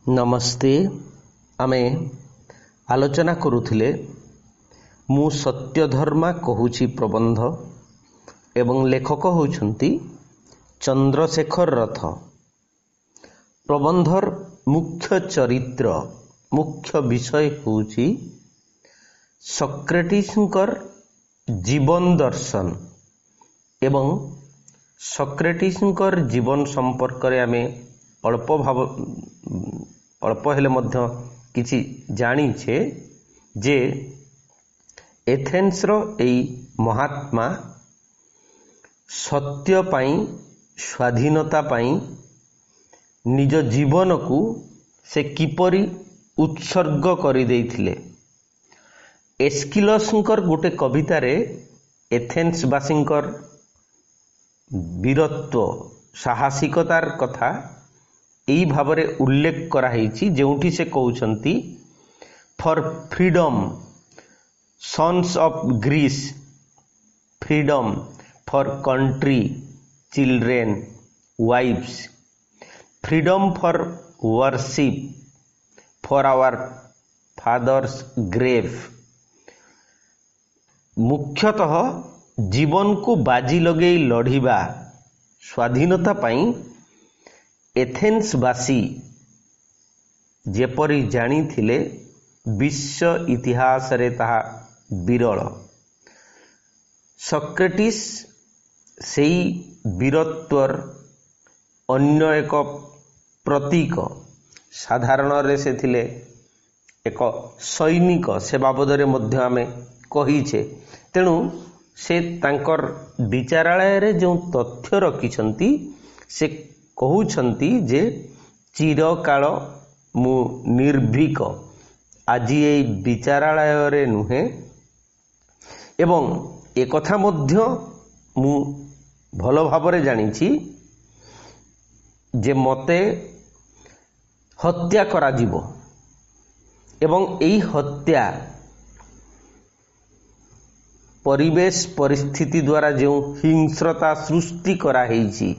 नमस्ते। आमे आलोचना करुथिले मु सत्यधर्मा कहूची प्रबंध एवं लेखक होउछंती चंद्रशेखर रथ। प्रबंधर मुख्य चरित्र मुख्य विषय होउची सॉक्रेटिसकर जीवन दर्शन एवं सॉक्रेटिसकर जीवन संपर्क रे आमे अल्प हेले मध्य किछि जानिछे जे एथेन्स रो एई महात्मा सत्य पाई स्वाधीनता पाई निज जीवन को से किपरि उत्सर्ग करि देइथिले। एस्किलसंकर गोटे कविता रे एथेन्स बासिंकर वीरत्व साहसिकतार कथा एई भावरे उल्लेख कराइछि जेउठी से कहउछंती for freedom sons of Greece, freedom for country children wives, freedom for worship for our fathers grave. मुख्यतः जीवन को बाजी लगे लढ़िबा स्वाधीनता पाई एथेन्सवासी जेपरी जानी थिले विश्व इतिहास रे ताहा विरल। सॉक्रेटिस सेई वीरत्वर अन्य एक प्रतीक। साधारण रे से थिले एक सैनिक से बाबदरे मध्य आमे कहिछे। तेणु से तांकर विचारालय रे जो तथ्य रखिछंती से कहउछंती जे चिरकाल मु निर्भीक आज ये विचारालय रे नुहे एवं एक कथा मध्य मु भलो भावरे जानिछि जे मते हत्या करा जीवो एवं एई हत्या परिवेश परिस्थिति द्वारा जो हिंस्रता सृष्टि करा हेछि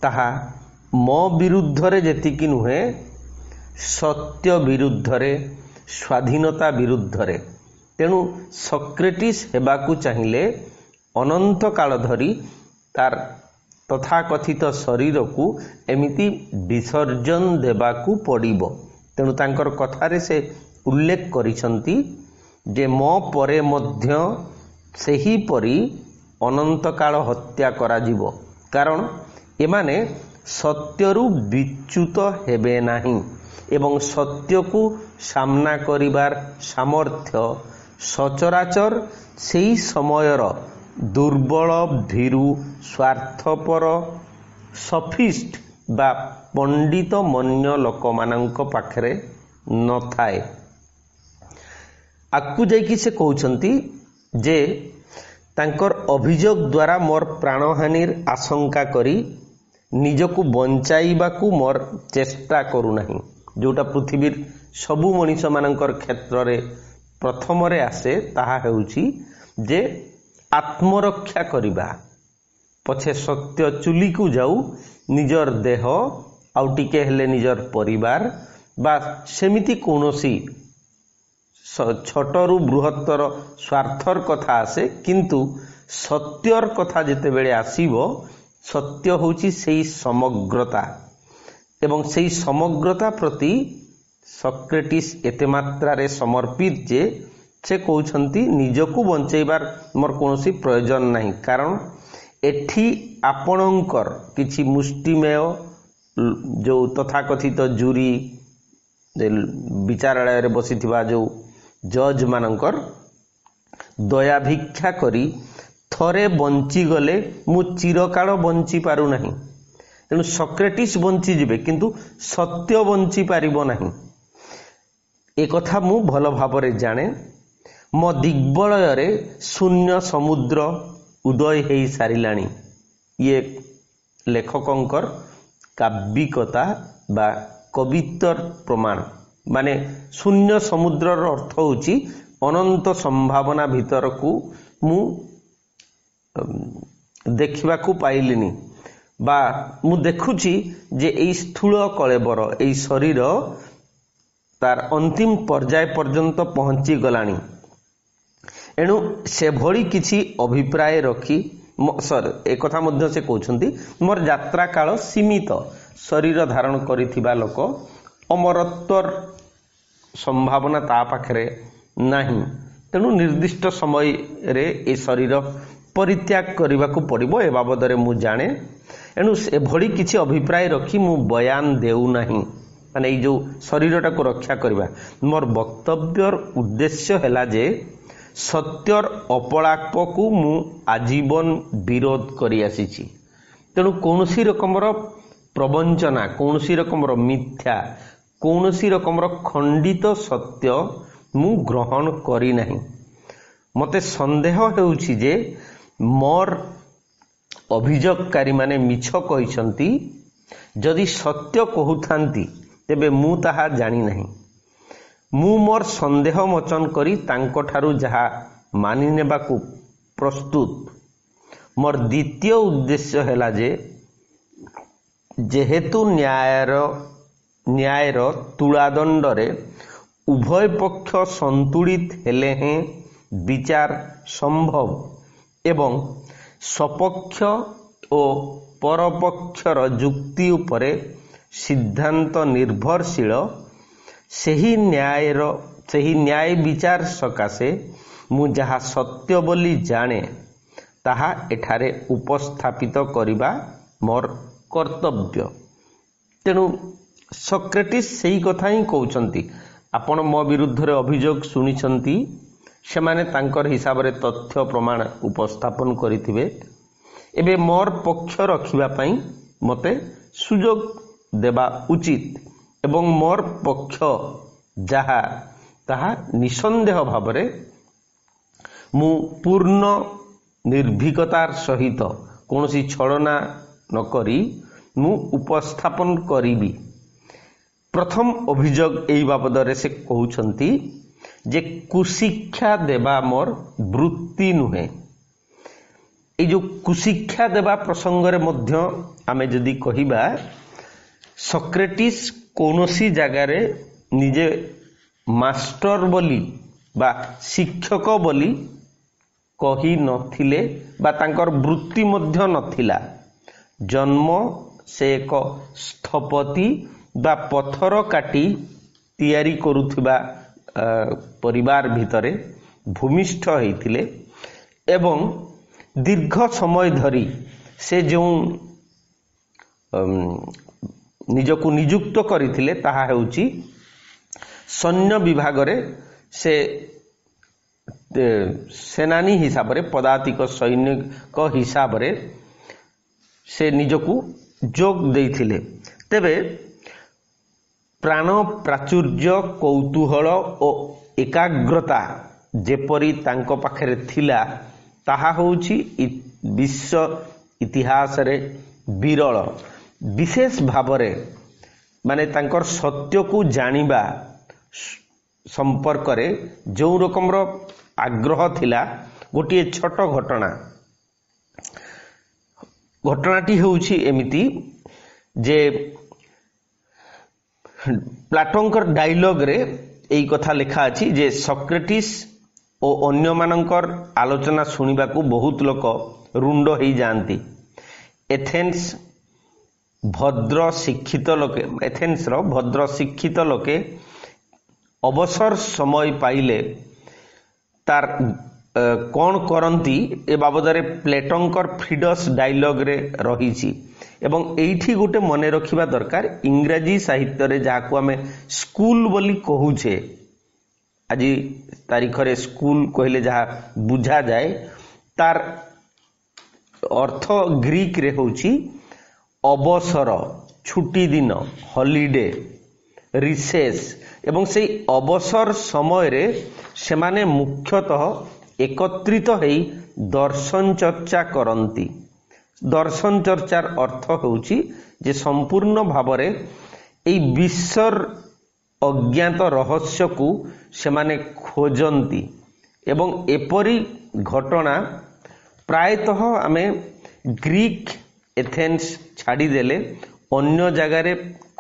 ताहा मो विरुद्ध रे जेतिकी नुहे सत्य विरुद्ध रे स्वाधीनता विरुद्ध रे। तेणु सॉक्रेटिस हेबाकू चाहिए अनंत काल धरी तार तथाकथित शरीर को एमिति विसर्जन देबाकू पड़िबो। तेणु तांकर कथारे से उल्लेख करिसंती जे मो परे मध्य सेही परी अनंत काल हत्या करा जीवो, कारण एमाने सत्यरु विच्युत हेबे नाही एवं सत्य को सामना करिबार सामर्थ्य सचराचर सेही समयर दुर्बल भीरु स्वार्थपर सफिस्ट बा पंडित मन्य लोक मानक पाखरे न थाए। आकु जाइकी से कहउछंती जे तांकर अभियोग द्वारा मोर प्राणहानिर आशंका करी निजकू बंचाइबाकू मोर चेष्टा करू नाही, जोटा पृथ्वीर सबु मनीष मानकर क्षेत्र रे प्रथम रे आसे ताहा हेउची जे आत्मरक्षा करिबा पछे सत्य चुली को जाऊ निजर देह आउ टिके हेले निजर परिवार बा सेमिति कोनोसी छोटरू बृहत्तर स्वार्थर कथा आसे, किंतु सत्यर कथा जेते बेले आसीबो सत्य होची सेई समग्रता एवं सेई समग्रता प्रति सॉक्रेटिस एते मात्रा रे समर्पित जे से कहउछंती निजकू बंचैबार मोर कोनोसी प्रयोजन नाही, कारण एठी आपणकर किछि मुष्टिमेय जो तथाकथित जूरी विचारालय रे बसिथिबा जो जज मानकर दया भिक्षा करी थरे बंची गले मु चिरकाल बंची पारु नाही। तेणु सॉक्रेटिस बंची जिबे किंतु सत्य बंची पारिबो नाही। ए कथा मु भलो भावरे जाने। मो दिग्बलय रे शून्य समुद्र उदय हेई सारिलाणी। ये लेखकंकर काव्यिकता बा कवित्वर प्रमाण। माने शून्य समुद्रर अर्थ होची अनंत संभावना भीतर को मु देखिबा को पाइलिनी। बा मु देखुची जे एई स्थूल कलेबर एई शरीर तार अंतिम पर्याय पर्यंत पहुंची गलानी एणु से भली किछि अभिप्राय रखी सर एक कथा मध्य से कहउछंती मोर यात्रा काल सीमित शरीर धारण करिथिबा लोक अमरत्वर संभावना ता पाखरे नाही तेणु निर्दिष्ट समय रे ए शरीर परित्याग करबाकू पड़िबो ए बाबदरे मु जाने एणु से भली किछि अभिप्राय रखी मु बयान देउ नाही माने ए जो शरीरटा को रक्षा करबा मोर वक्तव्यर उद्देश्य हैला जे सत्यर अपलाप को मु आजीवन विरोध करि आसीछि तेणु कोनोसी रकमर प्रवंचना कोनोसी रकमर मिथ्या कोनोसी रकमर खंडित सत्य मु ग्रहण करी नाही मते संदेह हेउछि जे मोर अभियोगकारी माने मिछ कहिसंती जदि सत्य कहउथांती तेबे मु ताहा जानी नाही मु मोर संदेह मोचन करी तांको ठारू जहा मानि नेबाकू प्रस्तुत मोर द्वितीय उद्देश्य हैला जे जेहेतु न्यायर तुलादंड रे उभय पक्ष संतुलित हेले हैं विचार संभव एवं सपक्ष और परपक्षर जुक्ति उपरे सिद्धांत निर्भरशील सही न्याय विचार सकाशे मु जहा सत्य बोली जाने ताहा एठारे उपस्थापित करिबा मोर कर्तव्य तेणु सॉक्रेटिस सही कथा ही कहउछंती आपण मो विरुद्ध रे अभियोग सुनिछंती सेमाने तांकर हिसाब रे तथ्य प्रमाण उपस्थापन करिथिबे एबे मोर पक्ष रखिबा पई मते सुयोग देबा उचित एवं मोर पक्ष जहा ताहा निसंदेह भावरे मु पूर्ण निर्भीकतार सहित कोनोसी छलना नकरी मु उपस्थापन करिबी प्रथम अभियोग एई बाबदरे से कहउछंती जे कुशिक्षा देबा मोर वृत्ति नुहे ए जो कुशिक्षा देबा प्रसंग रे मध्य आमे जदि कहिबा सॉक्रेटिस कोनोसी जगारे निजे मास्टर बोली बा शिक्षक बोली कही नथिले बा तांकर वृत्ति मध्य नथिला जन्म से एक स्थपति बा पत्थर काटी तैयारी करुथिबा परिवार भितरे भूमिष्ठ होइथिले एवं दीर्घ समय धरी से जो निजको नियुक्त करिथिले ताहा हेउची सैन्य विभाग रे से सेनानी हिसाब रे पदातिक सैनिक हिसाब रे से निजको जोग देइथिले तेबे प्राण प्राचुर्य कौतूहल और एकाग्रता जेपरी तांको पाखरे थिला ताहा होउची विश्व इतिहास रे विरल विशेष भावरे माने तांकर सत्य को जानिबा संपर्क रे जो रकम रो आग्रह थिला गोटे छोट घटनाटी होउची एमिति जे प्लाटोंकर डायलॉग रे एई कथा लिखा अछि जे सॉक्रेटिस और अन्य मानकर आलोचना सुनिबा को बहुत लोक रुंड हो जाती एथेन्स भद्र शिक्षित लोके एथेन्स रो भद्र शिक्षित लोके अवसर समय पाइले तार कौन करती ए बाबदरे प्लेटोंकर फ्रीडस डायलॉग रे रही एवं एठी गोटे मन रखिबा दरकार इंग्रजी साहित्य रे जाको आमे स्कूल बोली कहूछे आज तारीख रे स्कूल कहले जहा बुझा जाए तार अर्थ ग्रीक रे होची अवसर छुट्टी दिन हॉलिडे रिसेस एवं से अवसर समय रे सेमाने मुख्यतः एकत्रित होई दर्शन चर्चा करती दर्शन चर्चार अर्थ होउची जे संपूर्ण भावरे एई विश्वर अज्ञात रहस्य को सेमाने खोजंती एवं एपरी घटना प्रायतः आमे ग्रीक एथेन्स छाड़ीदेले अन्य जगार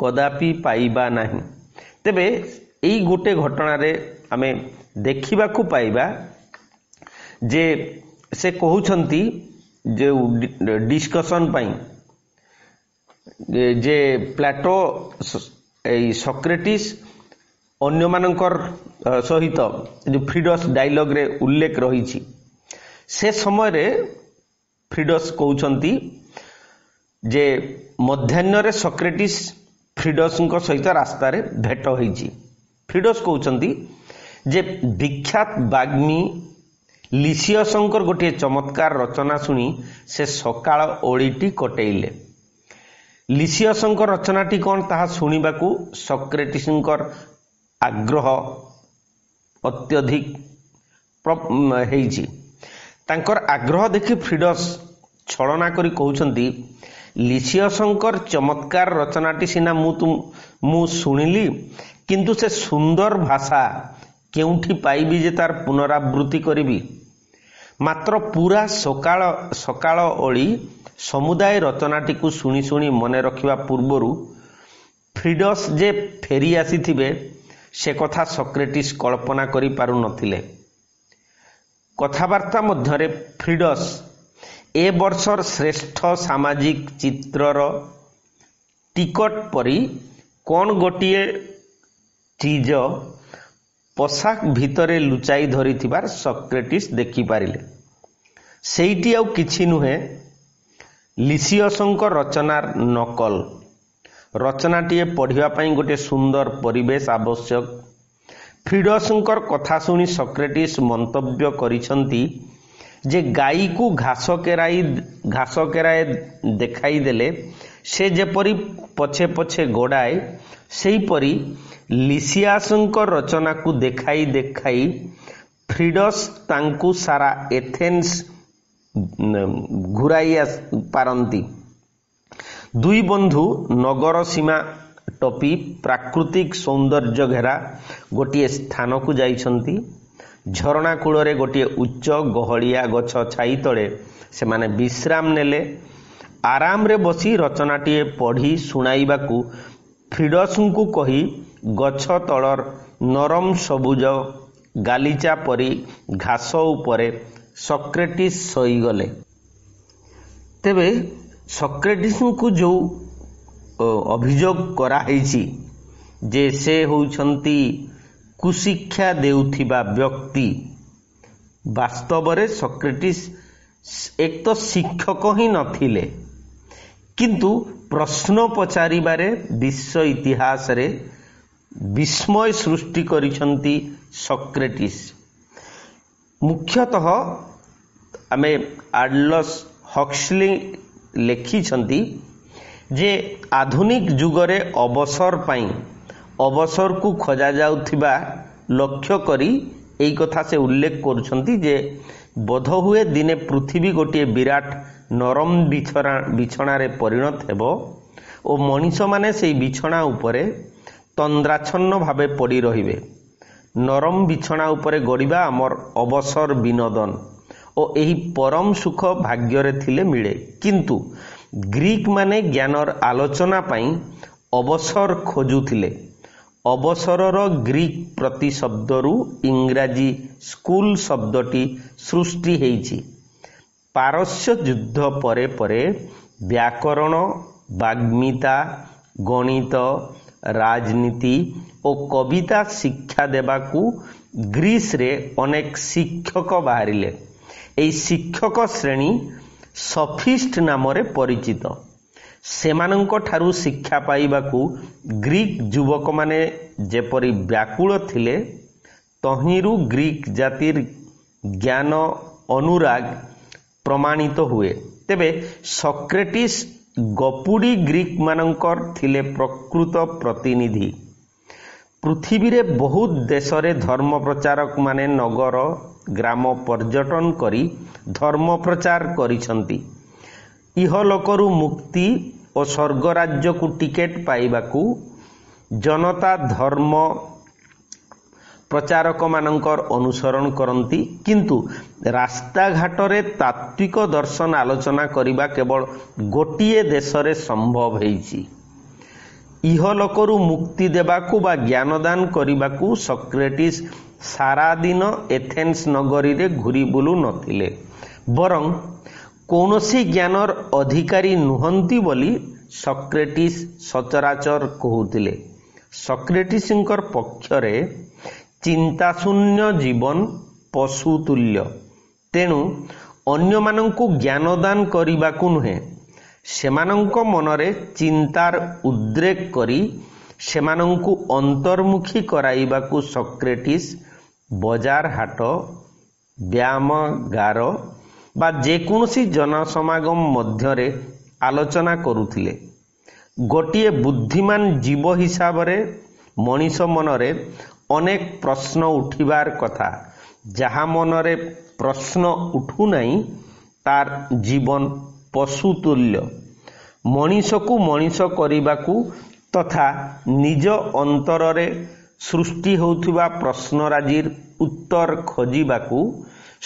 कदापि पाइबा नहीं। तेबे एई गोटे घटना आमे देखा पाइबा जे से कहउछंती जे डिस्कशन पाई जे प्लेटो सॉक्रेटिस अन्य मानकर सहित जो फ्रीडस डायलॉग रे उल्लेख रही से समय रे फ्रीडस कहउछंती जे मध्याह्न रे सॉक्रेटिस फ्रीडस सहित रास्ता रे भेट होईची। फ्रीडस कहउछंती जे विख्यात बाग्मी लिसियसंकर गोटे चमत्कार रचना शुणी से सकाळ ओळीटी कटेइले। लिसियसंकर रचनाटी कौन ताहा शुणिबाकू सॉक्रेटिसंकर आग्रह अत्यधिक हेइची। तांकर आग्रह देखि फ्रीडस छलना करी कहउछंती लिसियसंकर चमत्कार रचनाटी सिना मु शुणिली किंतु से सुंदर भाषा केउठी पाइबी जे तार पुनरावृत्ति करिबी। मात्र पूरा सकाळ ओळी समुदाय रचनाटी को शुणी शुणी मने रखिबा पूर्वरु फ्रीडस जे फेरी आसीथिबे से कथा सॉक्रेटिस कल्पना करि पारु नथिले। कथावार्ता मध्यरे फ्रीडस ए वर्षर श्रेष्ठ सामाजिक चित्रर टिकट परी कौन गोटिए चीज पोशाक भितरे लुचाई धरी थिबार सॉक्रेटिस देखि पारिले। सेइटी आउ किछि नुहे लिसियसंकर रचनार नकल। रचनाटीए पढ़िबा पई गोटे सुंदर परिवेश आवश्यक। फ्रीडसंकर कथा शुणी सॉक्रेटिस मंतव्य करिसंती जे गाई को घास केराए देखाई देले से जेपरी पछे पछे गोड़ाए सेहीपरी लिसियसंकर रचना को देखाई देखाई फ्रीडस तांकु सारा एथेन्स घुराई पारंती। दुई बंधु नगर सीमा टपी प्राकृतिक सौंदर्य घेरा गोटे स्थान को जाइछंती। झरणा कूଳରେ गोटे उच्च गहलिया गछ छाई तले से माने विश्राम नेले। आराम रे बसी रचनाटीए पढ़ी सुनाइबाकू फ्रीडस को कही गछ तलर नरम सबुज गालीचा परी घास उपरे सॉक्रेटिस शोईगले। तेबे सॉक्रेटिस को जो अभियोग कराहेछि जे से होउछंती कुशिक्षा देउथिबा व्यक्ति, वास्तव रे सॉक्रेटिस एक तो शिक्षक ही नथिले किंतु प्रश्न पचारिबारे विश्व इतिहास रे विस्मय सृष्टि करिसंती सॉक्रेटिस। मुख्यतः आमे आल्डस हक्सली लेखिछंती जे आधुनिक जुगरे अवसर पाई अवसर को खोजा जाउथिबा लक्ष्य करी एई कथा से उल्लेख करुछंती जे बोध हुए दिने पृथ्वी गोटे विराट नरम बिछणा रे परिणत हेबो ओ मनीष माने सेई बिछणा उपरे तंद्राच्छन्न भावे पड़ी रहिबे। नरम बिछणा उपरे गड़िबा आमर अवसर विनोदन ओ एही परम सुख भाग्य रे थिले मिले। किंतु ग्रीक माने ज्ञानर आलोचना पाई अवसर खोजुथिले। अवसरर ग्रीक प्रति शब्दरू इंग्राजी स्कूल शब्दटी सृष्टि हेइछि। पारस्य युद्ध परे परे व्याकरण, वाग्मिता, गणित, राजनीति और कविता शिक्षा देबाकू ग्रीस रे अनेक शिक्षक बाहरिले। एई शिक्षक श्रेणी सफिस्ट नामरे परिचित। सेमानंक ठारू शिक्षा पाइबाकू ग्रीक युवक माने जेपरी व्याकुल थिले तहिरू ग्रीक जातिर ज्ञान अनुराग प्रमाणित हुए। तेबे सॉक्रेटिस गपुड़ी ग्रीक मानंकर थिले प्रकृत प्रतिनिधि। पृथ्वी रे बहुत देश रे धर्म प्रचारक माने नगर ग्राम पर्यटन करी धर्म प्रचार करिसंती। इहलोकरू मुक्ति और स्वर्ग राज्य को टिकेट पाइबाकू जनता धर्म प्रचारक मानकर अनुसरण करती, किंतु रास्ता घाटरे तात्विक दर्शन आलोचना करिबा केवल गोटिए देश रे संभव होईछि। इहलोकरू मुक्ति देबाकू बा ज्ञानदान करिबाकू सॉक्रेटिस सारा दिन एथेन्स नगरी रे घुरी बुलू नथिले, बरं कौनसी ज्ञानर अधिकारी नुहंती बोली सॉक्रेटिस सचराचर कहूतिले। सॉक्रेटिसंकर पक्षरे चिंताशून्य जीवन पशुतुल्य, तेणु अन्य मानंकु ज्ञानदान करिबाकू नुहे, सेमानंको मनरे चिंतार उद्रेक करी सेमानंकु अंतर्मुखी कराइबाकू सॉक्रेटिस बजार हाट, व्यायामगार बा जेकोसी जनसमागम मध्यरे आलोचना करुथिले। गोटिए बुद्धिमान जीव हिसाब रे मनीष मनरे अनेक प्रश्न उठिबार कथा, जहा मनरे प्रश्न उठू नहीं तार जीवन पशुतुल्य। मनीष को मनीष करिबाकू तथा निज अंतरे सृष्टि होउथिबा प्रश्नराजीर उत्तर खोजिबाकू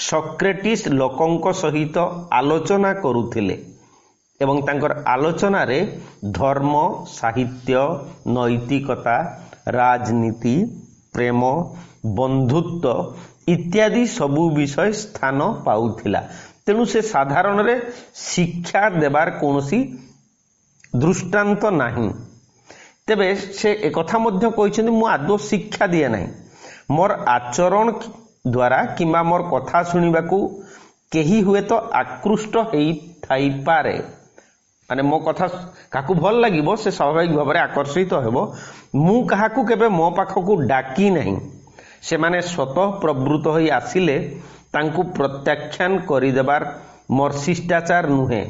सॉक्रेटिस लोकंक सहित आलोचना करुथिले एवं तांकर आलोचना रे धर्म, साहित्य, नैतिकता, राजनीति, प्रेम, बंधुत्व इत्यादि सबु विषय स्थान पाउथिला। तेणु से साधारण रे शिक्षा देबार कोनोसी दृष्टांत नाही। तेबे से एक कथा मध्य कहिसेंति मु आदो शिक्षा दिए नाही, मोर आचरण द्वारा किंबा मोर कथा सुनिबाकू केही हुए तो आकृष्ट हेई थाई पारे, माने मो कथा काकू भल लागिबो से स्वाभाविक भाव में आकर्षित हेबो। मु काहाकू केबे मो पाखकू डाकी नहीं, से माने स्वतः प्रवृत्त होई आसिले तांकू प्रत्याख्यान करिदेबार मोर शिष्टाचार नुहे।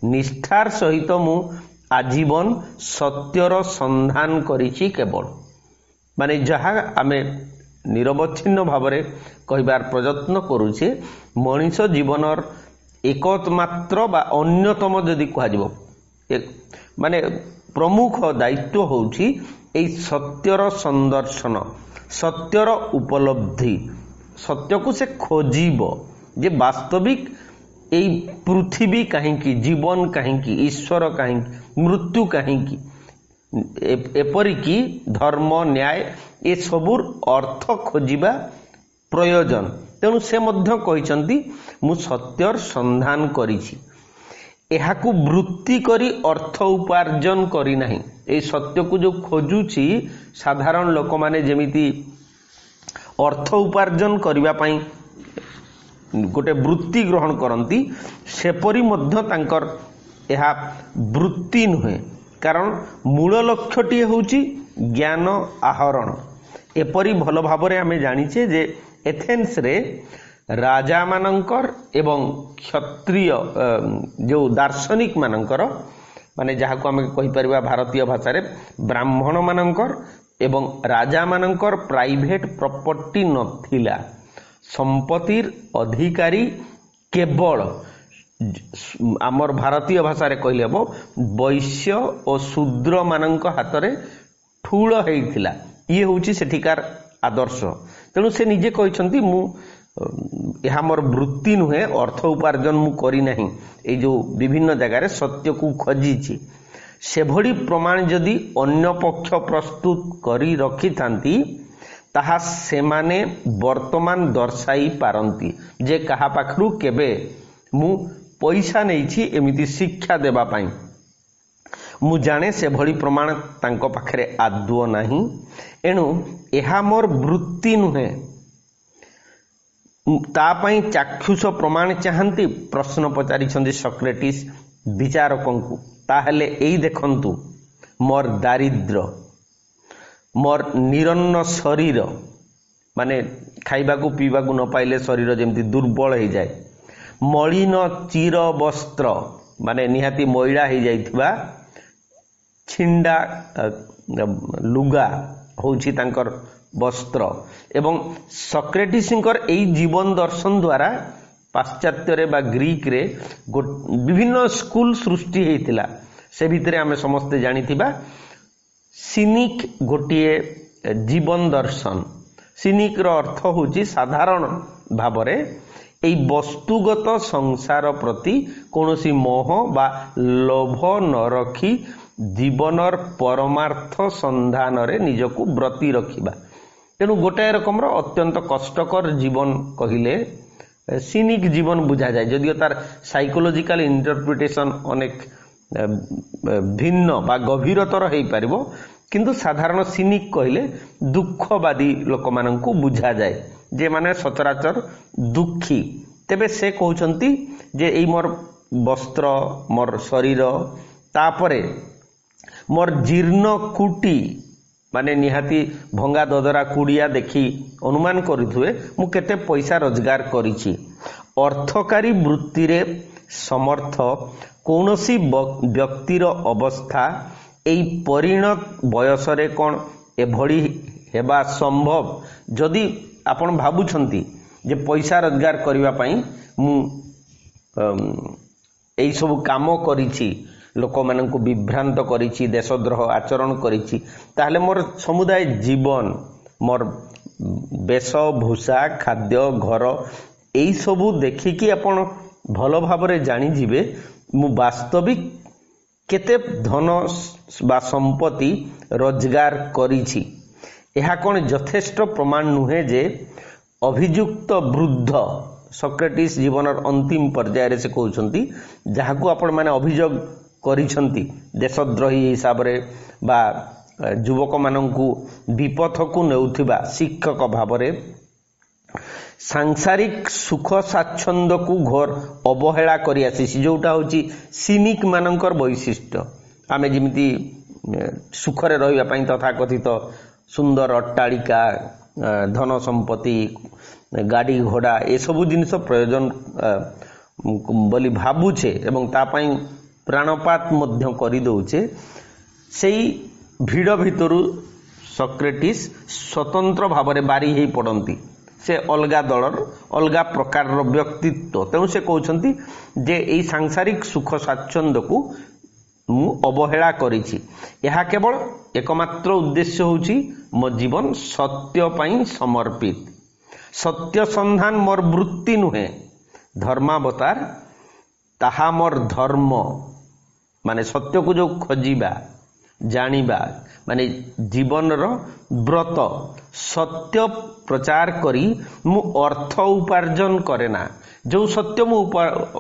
निष्ठार सहित मु आजीवन सत्यर संधान करिछि केवल, माने जहा आमे निरवच्छिन्न भावरे कहिबार प्रयत्न करूछे मनीष जीवनर एकमात्र बा अन्यतम जदि कहाजिबो माने प्रमुख दायित्व होउछि एई सत्यर संदर्शन, सत्यर उपलब्धि, सत्य को से खोजिबो जे वास्तविक एई पृथ्वी काहेकि, जीवन काहेकि, ईश्वर काहेकि, मृत्यु काहेकि, एपरिकी धर्म, न्याय ए सबुर अर्थ खोजिबा प्रयोजन। तेणु से मध्य कहिसंती मु सत्यर संधान करिछि, एहाकू वृत्ति करी अर्थ उपार्जन करी नाही। ए सत्य को जो खोजुछि साधारण लोक माने जेमिति अर्थ उपार्जन करिबा पई गोटे वृत्ति ग्रहण करती, सेपरी मध्य तांकर एहा वृत्ति नुहे, कारण मूल लक्ष्यटी होउछि ज्ञान आहरण। एपरी भल भावरे आमे जानिछे जे एथेन्स रे राजा मानंकर एवं क्षत्रिय जो दार्शनिक मानंकर माने जहाको आमे कहि परिबा भारतीय भाषा रे ब्राह्मण मानंकर एवं राजा मानंकर प्राइवेट प्रॉपर्टी नथिला। संपत्तिर अधिकारी केवल आमर भारतीय भाषा रे कहले हबो वैश्य और शूद्र मानंक हाथ रे ठूल हेइथिला। ये होउची सेठिकार आदर्श। तेणु से निजे कहिसंती मु यह मोर वृत्ति नुहे, अर्थ उपार्जन मु करी नाही। ए जो विभिन्न जगह रे सत्य को खोजिछि से भली प्रमाण जदि अन्य पक्ष प्रस्तुत करी रखी थांती ताहा सेमाने वर्तमान दर्शाई पारंती जे कहा पाखरु केबे मु पैसा नेछि एमिति शिक्षा देबा पाई। मु जाने से भली प्रमाण तांको पाखरे आदुओ नाही। एणु एहा मोर वृत्ति नुहे, ता पाई चाक्षुष प्रमाण चाहंती प्रश्न पचारिछंती सॉक्रेटिस विचारकंकु। ताहले एई देखंतु मोर दारिद्र, मोर निरन्न शरीर, माने खाइबाकू पीबाकू न पाइले शरीर जेमती दुर्बल हो जाए, मलिन चिर वस्त्र माने निहाती मैला हो जाइथिबा छिंडा लुगा होउछि तांकर वस्त्र। एवं सॉक्रेटिसंकर एई जीवन दर्शन द्वारा पाश्चात्य रे बा ग्रीक रे विभिन्न स्कूल सृष्टि हेतिला। से भितरे आमे समस्ते जानिथिबा सिनिक गोटिए जीवन दर्शन, सिनिक रो अर्थ होची साधारण भावरे एई वस्तुगत संसार प्रति कोनोसी मोह बा लोभ न रखी जीवनर परमार्थ संधान रे निजकु ब्रती रखिबा। तेणु गोटाए रकम अत्यंत कष्टकर जीवन कहले सिनिक जीवन बुझा जाए, जदिओ तार साइकोलॉजिकल इंटरप्रिटेशन अनेक भिन्न बा गभीरतर हो पारिबो, किंतु साधारण सिनिक कहले दुखवादी लोक माननकु बुझा जाए जे माने सचराचर दुखी। तेबे से कहउचंती जे एई मोर वस्त्र मोर शरीर तापरे मोर जीर्ण कुटी माने निहाती भंगा ददरा कुड़िया देखी अनुमान करुथुए मु केते पैसा रोजगार करिछि। अर्थकारी वृत्ति रे समर्थ कौनसी व्यक्तिर अवस्था एई परिणत बयस रे कोन एभଳି हेबा संभव। जदि आपण भाबुछंती जे पैसा रोजगार करिवा पई मु एई सब काम करिछि, लोक माननकु विभ्रांत करिछि, देशद्रोह आचरण करिछि, ताहले मोर समुदाय जीवन मोर वेशभूषा खाद्य घर एई सबु देखिकी आपण भल भाबरे जानि जिवे मु वास्तविक केते धन बा संपत्ति रोजगार करिछि। एहा कोन यथेष्ट प्रमाण नुहे जे अभियुक्त वृद्ध सॉक्रेटिस जीवनर अंतिम पर्याय से कहउछंती जहाकू आपण माने अभियोग करिछंती देशद्रोही हिसाब रे बा युवक माननकु विपथ को नेउथिबा शिक्षक भावरे सांसारिक सुख स्वाच्छंद को घोर अवहेला करि आसी, जोटा होची सिनिक मानकर वैशिष्ट्य। आमे जिमिति सुखरे रहिबा पई तथा कथित सुंदर अट्टालिका धन संपत्ति गाड़ी घोड़ा ए सबु जिनिस प्रयोजन बोली भाबुछे एवं ता पई प्राणपात मध्य करि दउछे, सेई भिड़ भितरु सॉक्रेटिस स्वतंत्र भावरे बारी हेई पड़ंती। से अलगा दलर अलगा प्रकार व्यक्तित्व। तेणु से कहउछंती जे एई सांसारिक सुख स्वाच्छंद को मु अवहेला करिछि। यहा केवल एकमात्र उद्देश्य होची मो जीवन सत्य पई समर्पित। सत्य संधान मोर वृत्ति नुहे, धर्मावतार ताहा मोर धर्म। माने सत्य को जो खोजिबा जानिबा माने जीवन रो व्रत सत्य प्रचार करी मु अर्थ उपार्जन करेना। जो सत्य मु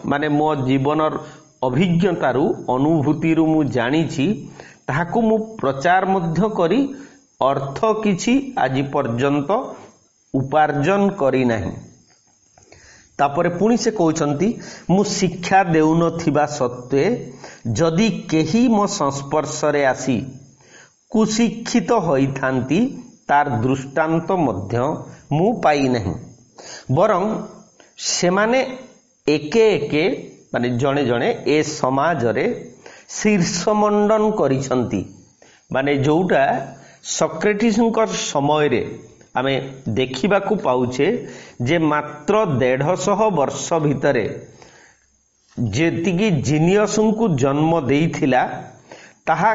माने मो जीवनर अभिज्ञतारू अनुभूतिरू मु जानिछि ताहाकु मु प्रचार मध्य करी अर्थ किछि आजि पर्यंत उपार्जन करी नाही। तापरे पुणी से कहउछंती मु शिक्षा देउनथिबा सत्वे जदि केही मो संस्पर्श रे आसी कुशिक्षित होइथांती तार दृष्टांत मध्य मु पाई नहीं, बरं सेमाने एके एके माने जणे जणे ए समाज रे शीर्ष मंडन करिसंती। माने जोटा सॉक्रेटिसंकर समय रे आमे देखिबाकू पाउछे जे मात्र 150 वर्ष भितरे जेतिकी जीनियसंकु जन्म देइथिला ताहा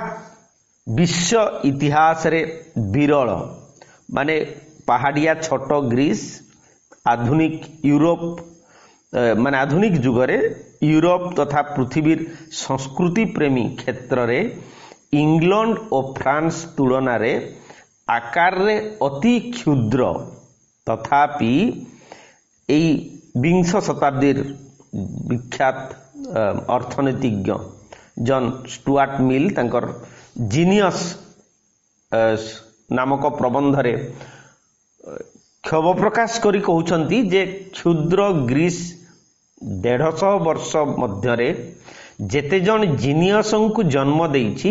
विश्व इतिहास रे विरल। माने पहाड़िया छोट ग्रीस आधुनिक यूरोप माने आधुनिक जुगरे यूरोप तथा पृथ्वीर संस्कृति प्रेमी क्षेत्र रे इंग्लैंड और फ्रांस तुलना रे आकार रे अति क्षुद्र, तथापि एई 20 शताब्दीर विख्यात अर्थनीतिज्ञ जॉन स्टुआर्ट मिल तांकर जीनियस नामक प्रबंध रे क्षोभ प्रकाश करी कहउछंती जे क्षुद्र ग्रीस 150 वर्ष मध्यरे जेते जन जीनियसंकु जन्म देइछि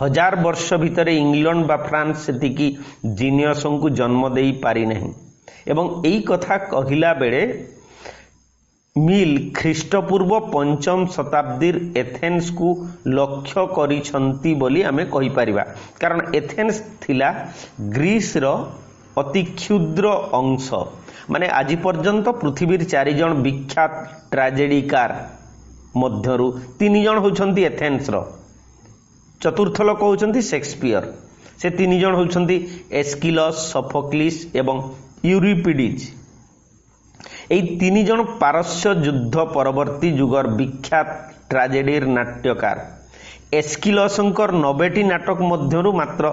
1000 वर्ष भितरे इंग्लैंड बा फ्रांस सेतिकी जीनियसंकु जन्म देई पारि नहीं। एवं एई कथा कहिला बेले मिल ख्रीष्टपूर्व 5म शताब्दीर एथेन्स को लक्ष्य करिसंती बोली आमे कहि परिबा, कारण एथेन्स थिला ग्रीस रो अति क्षुद्र अंश। माने आज पर्यंत पृथ्वीर 4 जन विख्यात ट्राजेडीकार मध्यरु 3 जन होउछंती एथेन्स रो, चतुर्थ लोक होउछंती शेक्सपियर। से 3 जन होउछंती एस्किलस, सोफोक्लिस एवं यूरिपिडिज এই তিনিজন পারস্য যুদ্ধ পরবর্তী যুগর বিখ্যাত ট্রাজেডির নাট্যকার। এস্কিলসঙ্কর 90টি নাটক মধ্যରୁ মাত্র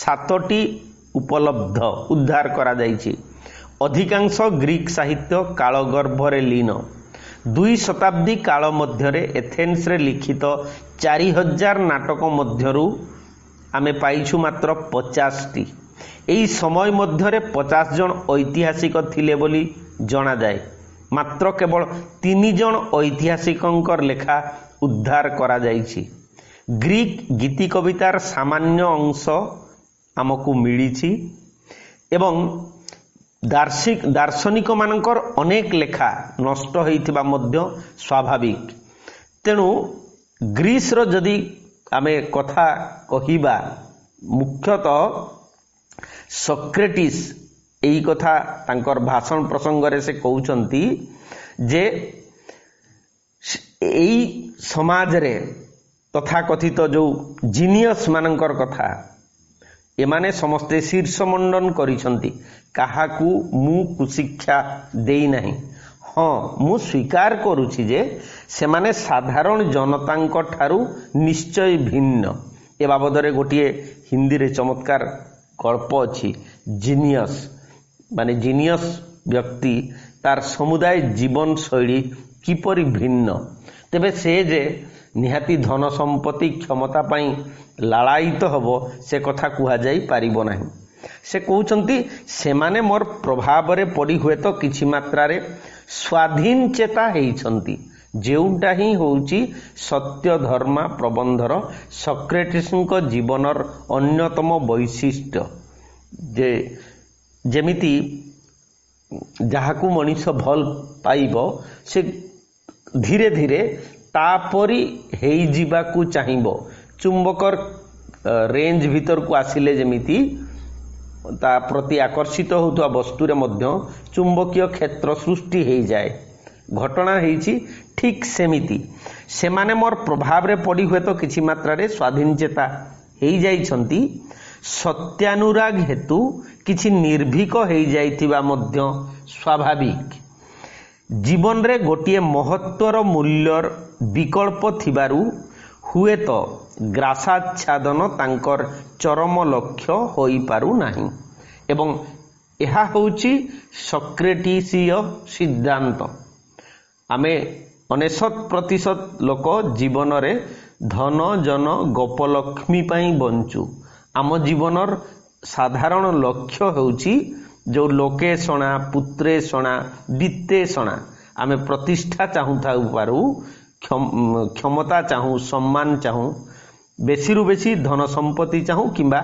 7টি উপলব্ধ উদ্ধার করা যাইছি। ଅଧିକାଂଶ ଗ୍ରୀକ୍ ସାହିତ୍ୟ କାଳଗର୍ଭରେ ଲୀନ। 2 ଶତାବ୍ଦୀ କାଳ ମଧ୍ୟରେ ଏଥେନ୍ସରେ ଲିଖିତ 4000 ନାଟକ ମଧ୍ୟରୁ ଆମେ ପାଇଛୁ ମାତ୍ର 50ଟି। ଏହି ସମୟ ମଧ୍ୟରେ 50 ଜଣ ଐତିହାସିକ ଥିଲେ ବୋଲି ଜଣାଯାଏ। ମାତ୍ର କେବଳ 3 ଜଣ ଐତିହାସିକଙ୍କର ଲେଖା ଉଦ୍ଧାର କରାଯାଇଛି। ଗ୍ରୀକ୍ ଗୀତି କବିତାର ସାମାନ୍ୟ ଅଂଶ ଆମକୁ ମିଳିଛି ଏବଂ ଦାର୍ଶନିକ ମାନଙ୍କର ଅନେକ ଲେଖା ନଷ୍ଟ ହୋଇଥିବା ମଧ୍ୟ ସ୍ୱାଭାବିକ। ତେଣୁ ଗ୍ରୀସର ଯଦି ଆମେ କଥା କହିବା, ମୁଖ୍ୟତଃ ସକ୍ରେଟିସ୍ ଏହି କଥା ତାଙ୍କର ଭାଷଣ ପ୍ରସଙ୍ଗରେ ସେ କହୁଛନ୍ତି ଯେ ଏହି ସମାଜରେ ତଥାକଥିତ ଯେଉଁ ଜିନିୟସ୍ ମାନଙ୍କର କଥା, ଏମାନେ ସମସ୍ତେ ଶୀର୍ଷ ମଣ୍ଡନ କରିଛନ୍ତି। କାହାକୁ ମୁଁ କୁଶିକ୍ଷା ଦେଇନାହିଁ। ହଁ, ମୁଁ ସ୍ୱୀକାର କରୁଛି ଯେ ସେମାନେ ସାଧାରଣ ଜନତାଙ୍କ ଠାରୁ ନିଶ୍ଚୟ ଭିନ୍ନ। ଏ ବାବଦରେ ଗୋଟିଏ ହିନ୍ଦୀରେ ଚମତ୍କାର ଗଳ୍ପ ଅଛି। ଜିନିୟସ୍ ମାନେ ଜିନିୟସ୍ ବ୍ୟକ୍ତି ତାର ସମୁଦାୟ ଜୀବନ ଶୈଳୀ କିପରି ଭିନ୍ନ। ତେବେ ସେ ଯେ ନିହାତି ଧନ ସମ୍ପତ୍ତି କ୍ଷମତା ପାଇଁ ଲାଳାୟିତ ହେବ ସେ କଥା କୁହାଯାଇ ପାରିବ ନାହିଁ। ସେ କହୁଛନ୍ତି ସେମାନେ ମୋର ପ୍ରଭାବରେ ପଡ଼ି ହୁଏତ କିଛି ମାତ୍ରାରେ ସ୍ୱାଧୀନ ଚେତା ହେଇଛନ୍ତି, ଯେଉଁଟା ହିଁ ହେଉଛି ସତ୍ୟ ଧର୍ମା ପ୍ରବନ୍ଧର ସକ୍ରେଟିସ୍ଙ୍କ ଜୀବନର ଅନ୍ୟତମ ବୈଶିଷ୍ଟ୍ୟ। ଯେ ଯେମିତି ଯାହାକୁ ମଣିଷ ଭଲ ପାଇବ ସେ ଧୀରେ ଧୀରେ ତାପରି ହେଇଯିବାକୁ ଚାହିଁବ। ଚୁମ୍ବକର ରେଞ୍ଜ ଭିତରକୁ ଆସିଲେ ଯେମିତି ତା ପ୍ରତି ଆକର୍ଷିତ ହେଉଥିବା ବସ୍ତୁରେ ମଧ୍ୟ ଚୁମ୍ବକୀୟ କ୍ଷେତ୍ର ସୃଷ୍ଟି ହେଇଯାଏ। ଘଟଣା ହେଇଛି ଠିକ୍ ସେମିତି। ସେମାନେ ମୋର ପ୍ରଭାବରେ ପଡ଼ି ହୁଏତ କିଛି ମାତ୍ରାରେ ସ୍ୱାଧୀନ ଚେତା ହେଇଯାଇଛନ୍ତି। ସତ୍ୟାନୁରାଗ ହେତୁ କିଛି ନିର୍ଭୀକ ହେଇଯାଇଥିବା ମଧ୍ୟ ସ୍ୱାଭାବିକ। ଜୀବନରେ ଗୋଟିଏ ମହତ୍ୱର ମୂଲ୍ୟର ବିକଳ୍ପ ଥିବାରୁ ହୁଏତ ଗ୍ରାସାଚ୍ଛାଦନ ତାଙ୍କର ଚରମ ଲକ୍ଷ୍ୟ ହୋଇପାରୁନାହିଁ ଏବଂ ଏହା ହେଉଛି ସକ୍ରେଟିସୀୟ ସିଦ୍ଧାନ୍ତ। ଆମେ 99% ଲୋକ ଜୀବନରେ ଧନ ଜନ ଗୋପଲକ୍ଷ୍ମୀ ପାଇଁ ବଞ୍ଚୁ। ଆମ ଜୀବନର ସାଧାରଣ ଲକ୍ଷ୍ୟ ହେଉଛି ଯେଉଁ ଲୋକେଷଣା, ପୁତ୍ରେଷଣା, ବିତ୍ତେଷଣା। ଆମେ ପ୍ରତିଷ୍ଠା ଚାହୁଁଥାଉ ପାରୁ, କ୍ଷମତା ଚାହୁଁ, ସମ୍ମାନ ଚାହୁଁ, ବେଶୀରୁ ବେଶୀ ଧନ ସମ୍ପତ୍ତି ଚାହୁଁ କିମ୍ବା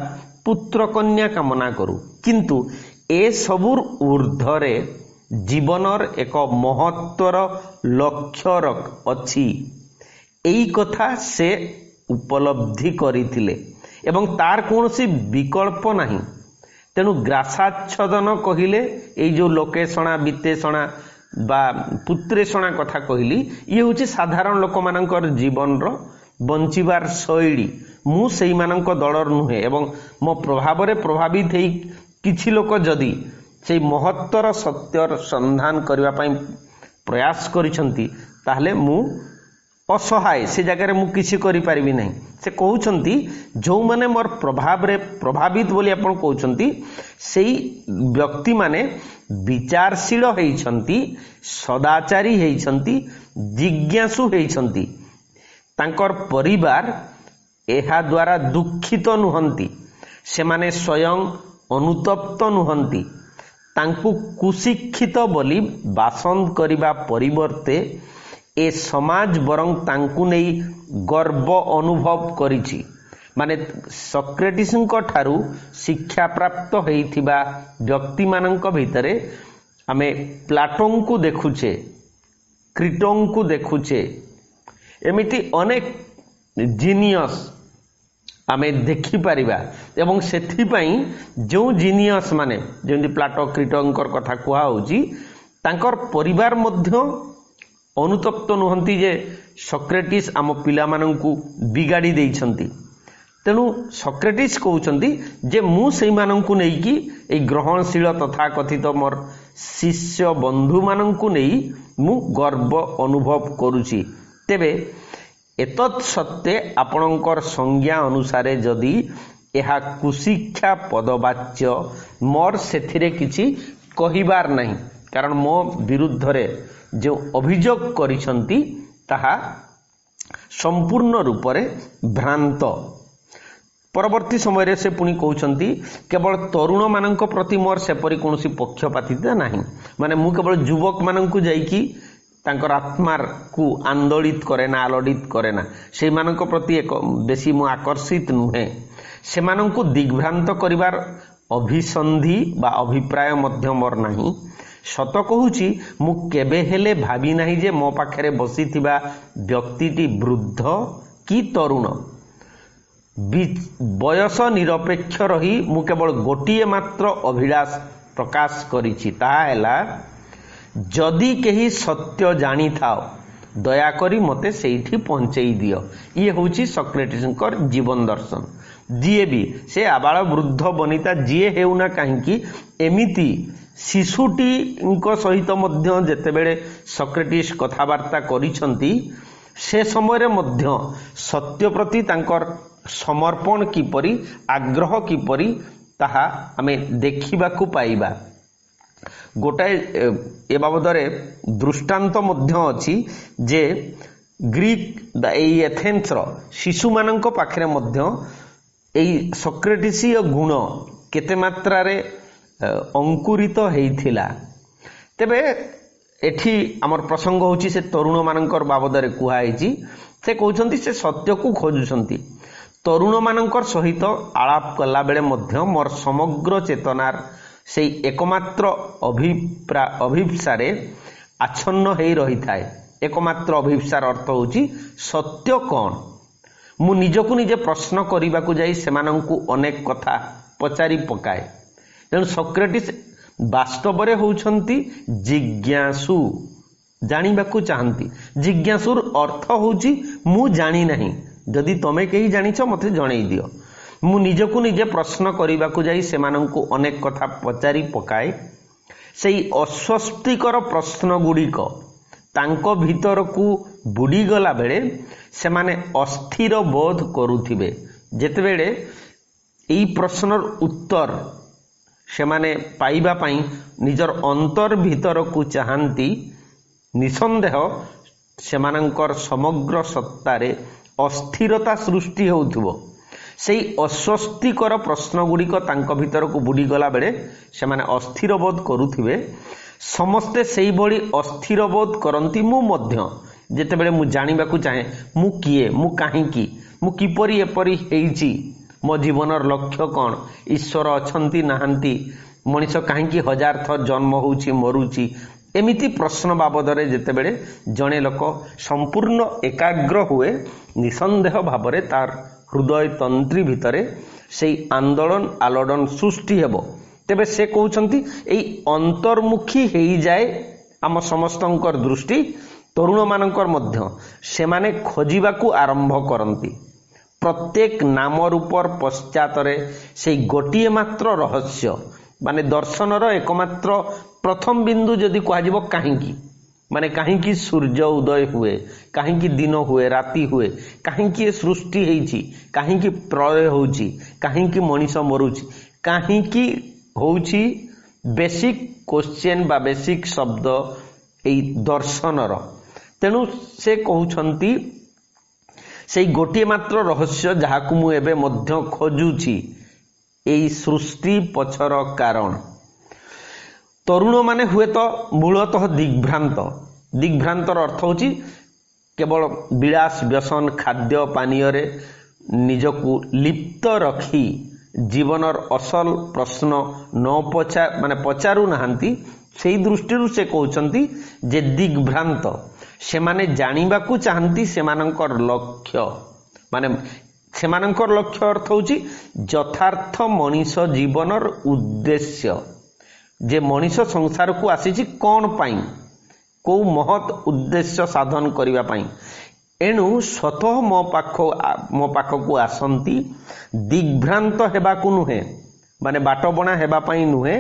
ପୁତ୍ର କନ୍ୟା କାମନା କରୁ। କିନ୍ତୁ ଏସବୁର ଊର୍ଦ୍ଧ୍ୱରେ ଜୀବନର ଏକ ମହତ୍ୱର ଲକ୍ଷ୍ୟ ଅଛି। ଏଇ କଥା ସେ ଉପଲବ୍ଧି କରିଥିଲେ ଏବଂ ତାର କୌଣସି ବିକଳ୍ପ ନାହିଁ। ତେଣୁ ଗ୍ରାସାଚ୍ଛଦନ କହିଲେ ଏଇ ଯେଉଁ ଲୋକେଷଣା, ବିତ୍ତେଷଣା ବା ପୁତ୍ରେଷଣା କଥା କହିଲି, ଇଏ ହେଉଛି ସାଧାରଣ ଲୋକମାନଙ୍କର ଜୀବନର ବଞ୍ଚିବାର ଶୈଳୀ। ମୁଁ ସେଇମାନଙ୍କ ଦଳର ନୁହେଁ ଏବଂ ମୋ ପ୍ରଭାବରେ ପ୍ରଭାବିତ ହେଇ କିଛି ଲୋକ ଯଦି ସେଇ ମହତ୍ୱର ସତ୍ୟର ସନ୍ଧାନ କରିବା ପାଇଁ ପ୍ରୟାସ କରିଛନ୍ତି ତାହେଲେ ମୁଁ ଅସହାୟ, ସେ ଜାଗାରେ ମୁଁ କିଛି କରିପାରିବି ନାହିଁ। ସେ କହୁଛନ୍ତି ଯେଉଁମାନେ ମୋର ପ୍ରଭାବରେ ପ୍ରଭାବିତ ବୋଲି ଆପଣ କହୁଛନ୍ତି ସେଇ ବ୍ୟକ୍ତିମାନେ ବିଚାରଶୀଳ ହେଇଛନ୍ତି, ସଦାଚାରୀ ହେଇଛନ୍ତି, ଜିଜ୍ଞାସୁ ହେଇଛନ୍ତି। ତାଙ୍କର ପରିବାର ଏହା ଦ୍ୱାରା ଦୁଃଖିତ ନୁହନ୍ତି। ସେମାନେ ସ୍ୱୟଂ ଅନୁତପ୍ତ ନୁହନ୍ତି। ତାଙ୍କୁ କୁଶିକ୍ଷିତ ବୋଲି ବାସନ୍ଦ କରିବା ପରିବର୍ତ୍ତେ ଏ ସମାଜ ବରଂ ତାଙ୍କୁ ନେଇ ଗର୍ବ ଅନୁଭବ କରିଛି। ମାନେ ସକ୍ରେଟିସ୍ଙ୍କ ଠାରୁ ଶିକ୍ଷାପ୍ରାପ୍ତ ହୋଇଥିବା ବ୍ୟକ୍ତିମାନଙ୍କ ଭିତରେ ଆମେ ପ୍ଲାଟୋଙ୍କୁ ଦେଖୁଛେ, କ୍ରିଟୋଙ୍କୁ ଦେଖୁଛେ, ଏମିତି ଅନେକ ଜିନିୟସ୍ ଆମେ ଦେଖିପାରିବା ଏବଂ ସେଥିପାଇଁ ଯେଉଁ ଜିନିୟସ୍ ମାନେ ଯେମିତି ପ୍ଲାଟୋ, କ୍ରିଟୋଙ୍କର କଥା କୁହାହେଉଛି, ତାଙ୍କର ପରିବାର ମଧ୍ୟ ଅନୁତପ୍ତ ନୁହନ୍ତି ଯେ ସକ୍ରେଟିସ୍ ଆମ ପିଲାମାନଙ୍କୁ ବିଗାଡ଼ି ଦେଇଛନ୍ତି। तेणु सक्रेटिस कहउछंती जे मु सेई मानंकु नेई कि ए ग्रहणशील तथा कथित मोर शिष्य बंधु मानंकु नेई मु गर्व अनुभव करूची। तेबे एतत् सत्ते आपणकर संज्ञा अनुसारे जदि एहा कुशिक्षा पदवाच्य मोर सेथिरे किछि कहिबार नहीं, कारण मो विरुद्ध रे जो अभियोग करिसंती ताहा संपूर्ण रूप रे भ्रांत। परवर्ती समय से पुणी कहउछंती केवल तरुण मानक प्रति मोर सेपरी कोनोसी पक्षपातिता नहीं, माने मु केवल युवक मानक जाइकी तांकर आत्मार को आंदोलित करे ना आलोडित करे ना, से मानक प्रति एक बेसी मु आकर्षित नुहे। से मानक दिग्भ्रांत करिवार अभिसंधि बा अभिप्राय मध्य मोर नहीं। सत कहूची मु केबे हेले भाबी नहीं जे मो पाखरे बसिथिबा व्यक्तिटी वृद्ध कि तरुण। बयस निरपेक्ष रही मु केवल गोटिए मात्र अभिलाष प्रकाश करिछि, ताहा हैला जदि केही सत्य जानी थाओ दयाकरी मते सेठी पहुंचई दियो। ये होची सक्रेटिसकर जीवन दर्शन। जीए भी से आबाल वृद्ध बनिता जीए हेउना काहींकी एमिति शिशुटी सहित मध्य जेतेबेले सक्रेटिस कथावार्ता करिसंती से समय मध्य सत्य प्रति तांकर समर्पण किपरि आग्रह किपरि ताहा आमे देखिबाकू पाइबा। गोटाए ए बाबदरे दृष्टांत मध्य अछि जे ग्रीक एथेन्स शिशु मानक पाखरे मध्य एई सक्रेटिसीय गुण केते मात्रा रे अंकुरित हेइथिला। तेबे एठी हमर प्रसंग होची से तरुण मानकर बाबदरे कुहा हेची। से कहउछंती से सत्य को खोजुछंती। तरुण मानकर सहित आलाप कला बेले मध्य मोर समग्र चेतनार से एकमात्र अभिप्सारे आच्छन्न हेई रही थाए। एकमात्र अभिप्सार अर्थ होची सत्य कौन। मु निजकु निजे प्रश्न करिबाकू जाई सेमानंकु अनेक कथा पचारि पकाए। तेणु सक्रेटिस वास्तव रे होउछंती जिज्ञासु, जानिबाकू चाहंती। जिज्ञासुर अर्थ होची मु जानी नहीं, जदि तमे केही जानिछ मते जणै दियो। मु निजकु निजे प्रश्न करिबाकू जाई सेमानंकु अनेक कथा पचारि पकाए। सेई अस्वस्तिकर प्रश्न गुड़िक तांको भीतरकू बुड़ी गला बेले सेमाने अस्थिर बोध करुथिबे। जेतेबेले एई प्रश्नर उत्तर सेमाने पाइबा पाई निजर अंतर भीतरकू चाहंती, निसंदेह सेमानंकर समग्र सत्तारे अस्थिरता सृष्टि होउथिबो। सेई अस्वस्तिकर प्रश्न गुड़िक तांको भीतरकू बुड़ी गला बेले सेमाने अस्थिर बोध करुथिबे। समस्ते सेई भली अस्थिर बोध करंती। मु मध्य जेतेबेले मु जानिबाकू चाहे मु किए, मु काहींकी, मु किपरि एपरि हेइची, मो जीवनर लक्ष्य कौन, ईश्वर अछंती नाहंती, मनीष काहींकी हजार थर जन्म होउची मरुची, एमिति प्रश्न बाबदरे जेतेबेले जणे लोक संपूर्ण एकाग्र हुए, निसंदेह भावरे तार हृदय तंत्री भितरे सेई आंदोलन आलोडन सृष्टि हेबो। तेबे से कहउछंती एई अंतर्मुखी हेई जाए आम समस्तंकर दृष्टि। तरुण मानकर मध्य सेमाने खोजिबाकू आरंभ करंती। प्रत्येक नाम रूपर पश्चातरे सेई गोटिए मात्र रहस्य, माने दर्शनर एकमात्र प्रथम बिंदु जदि कहाजिबो काहींकी, माने काहींकी सूर्य उदय हुए, काहींकी दिन हुए, राति हुए, काहींकी सृष्टि हेइची, काहींकी प्रलय होउची, काहींकी मनीष मरुची, काहींकी होउची बेसिक क्वेश्चन बा बेसिक शब्द एई दर्शनर। तेणु से कहउछंती सेई गोटिए मात्र रहस्य जहाकू मु एबे मध्य खोजुची, एई सृष्टि पछर कारण। तरुण माने हुए तो मूलतः दिग्भ्रांत। दिग्भ्रांतर अर्थ होची केवल विलास व्यसन खाद्य पानीय रे निजकू लिप्त रखी जीवनर असल प्रश्न माने पचारू नाहंती। सेई दृष्टि से कहउछंती जे दिग्भ्रांत सेमाने जानिबाकू चाहंती सेमानंकर लक्ष्य, माने सेमानंकर लक्ष्य अर्थ होची यथार्थ मनीष जीवनर उद्देश्य। जे मनीष संसार को आसीची कौन पाई, को महत उद्देश्य साधन करिवा पाई। एणु स्वतः मो पाखकु आसंती दिग्भ्रांत हेबाकु नुहे माने बाटबणा हेबा पई नुहे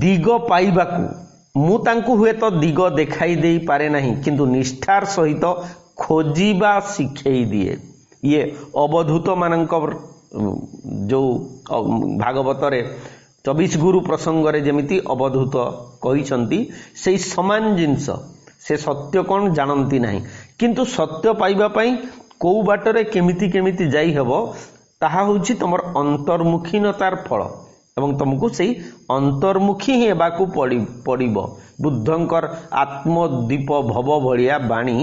दिग पाइबाकू मु तांकु हुए तो दिग देखाई दे पारे नहीं किंतु निष्ठार सहित खोजिबा शिखेई दिए। ये अवधूत मानकर जो भागवत रे 24 गुरु प्रसंग रे जेमिति अवधूत कहिसंती सेई समान जिंस से सत्य कौन जानती नहीं किंतु सत्य पाइबा पई को बाटरे केमिति केमिति जाई हेबो ताहा होछि तमर अंतर्मुखीनतार फल एवं तुमको से अंतर्मुखी ही हेबाकू पड़िबो। बुद्धंकर आत्मदीप भव भलिया बाणी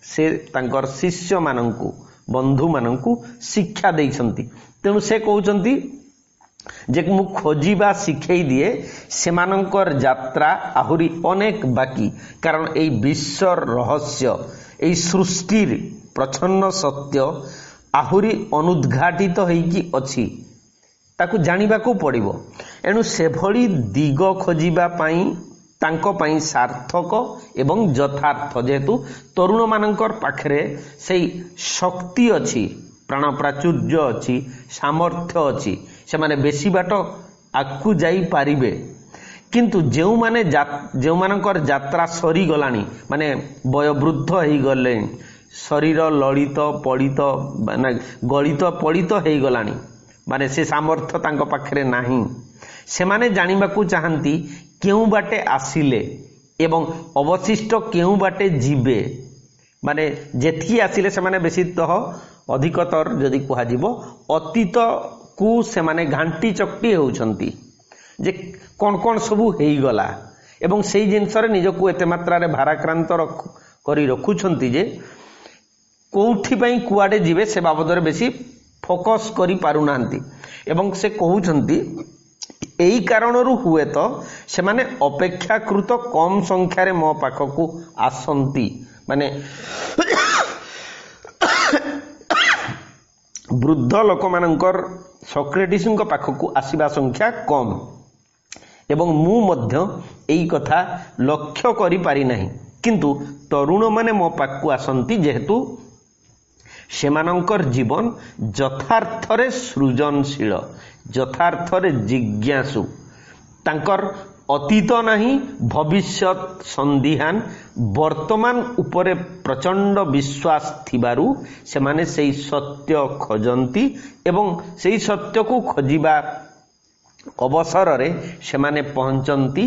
से तांकर शिष्य मानंकु बंधु मानंकु शिक्षा देइछंती। तेणु से कहउछंती जे मु खोजिबा शिखेई दिए सेमानंकर यात्रा आहुरी अनेक बाकी कारण एई विश्व रहस्य एई सृष्टिर प्रछन्न सत्य आहुरी अनुद्घाटित होईकी अछि ताकू जानिबाकू पड़िबो। एणु से भली दिग खोजिबा पाई तांको पाई सार्थक एवं यथार्थ जेहेतु तरुण मानंकर पाखरे सेई शक्ति अछि प्राण प्राचुर्य अछि सामर्थ्य अछि से माने बेसी बाट आकु जाई पारिबे किंतु जेउ मानकर यात्रा सरी गलानी माने वयोवृद्ध हेई गले शरीर ललित पड़ित माने गलित पड़ित हेई गलानी माने से सामर्थ्य तांको पाखरे नाही से माने जानिबाकू चाहंती केउ बाटे आसिले एवं अवशिष्ट केउ बाटे जीवे माने जेथि आसिले से माने बेसी तह अधिकतर जदि कुहा जीवो अतीत को से माने घांटी चकटी होउछंती जे कोन कोन सबु हेई गला एवं सेई जिंसरे निजको एते मात्रा रे भाराक्रांत करी रखुछंती जे कोउठी पई कुआडे जीवे से बाबद रे बेसी फोकस करी पारु नांती एवं से कहउछंती एई कारणरू हुए तो से माने अपेक्षाकृत कम संख्या रे मो पाखकू आसंती माने वृद्ध लोक मानकर सॉक्रेटिस पाखकू आसीबा संख्या कम एवं मु मध्य एई कथा लक्ष्य करी पारि नाही किंतु तरुण माने मो पाखकू आसंती जेहेतु सेमानंकर जीवन यथार्थरे सृजनशील यथार्थरे जिज्ञासु तांकर अतीत नहीं भविष्यत संदिहान वर्तमान उपरे प्रचंड विश्वास थिबारु से माने सेई सत्य खोजंती एवं सेई सत्य को खोजिबा अवसर रे से माने पहुंचंती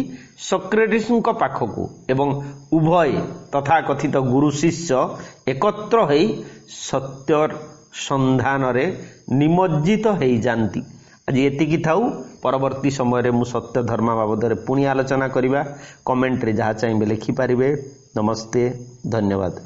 सॉक्रेटिस पाखकू एवं उभय तथा कथित गुरु शिष्य एकत्र होई सत्यर संधान रे निमज्जित हेई जानती। आज एतिकी थाउ परवर्ती समय रे मु सत्य धर्म बाबद रे पुणी आलोचना करिबा कमेंट रे जहा चाहिए लिखि पारिबे। नमस्ते धन्यवाद।